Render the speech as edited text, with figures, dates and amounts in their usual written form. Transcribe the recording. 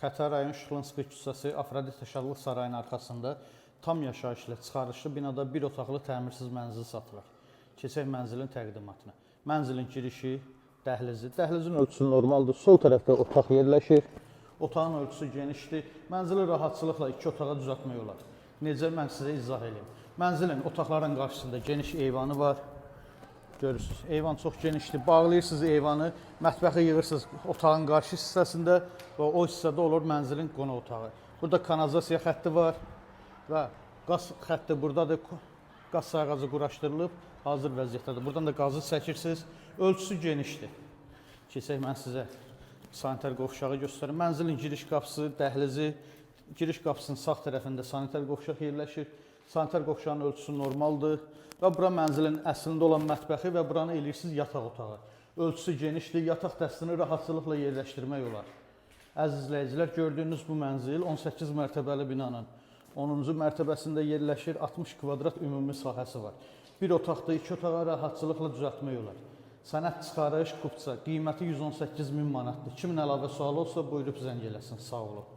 Xətai rayon Şıxlınski küçəsi Afrodita Şadlıq Sarayının arxasında tam yaşayışlı, çıxarışlı binada bir otaqlı təmirsiz mənzil satılır. Keçək mənzilin təqdimatına. Mənzilin girişi, dəhlizi. Dəhlizin ölçüsü normaldır. Sol tərəfdə otaq yerləşir. Otağın ölçüsü genişdir. Mənzili rahatçılıqla 2 otağa düzəltmək olar. Necə, mən sizə izah edeyim. Mənzilin otaqların qarşısında geniş eyvanı var. Görürsünüz, eyvan çox genişdir. Bağlayırsınız eyvanı, mətbəxi yığırsınız otağın qarşı hissəsində və o hissədə olur mənzilin qonaq otağı. Burada kanalizasiya xətti var və qaz xətti buradadır. Qaz sayğacı quraşdırılıb, hazır vəziyyətdədir. Buradan da qazı çəkirsiniz. Ölçüsü genişdir. Keçək, mən sizə sanitar qovşağı göstərim. Mənzilin giriş qapısı, dəhlizi, giriş qapısının sağ tərəfində sanitar qovşaq yerləşir. Sanitar qovşağının ölçüsü normaldır. Və bura mənzilin əslində olan mətbəxi və buranı eləyirsiniz yataq otağı. Ölçüsü genişdir, yataq dəstini rahatçılıqla yerləşdirmək olar. Əziz izləyicilər, gördüyünüz bu mənzil 18 mərtəbəli binanın 10-cu mərtəbəsində yerləşir, 60 kvadrat ümumi sahəsi var. Bir otaqda 2 otağa rahatçılıqla düzəltmək olar. Sənəd çıxarış, kupça, qiyməti 118 min manatdır. Kimin əlavə sualı olsa buyurub zəng eləsin, sağ olun.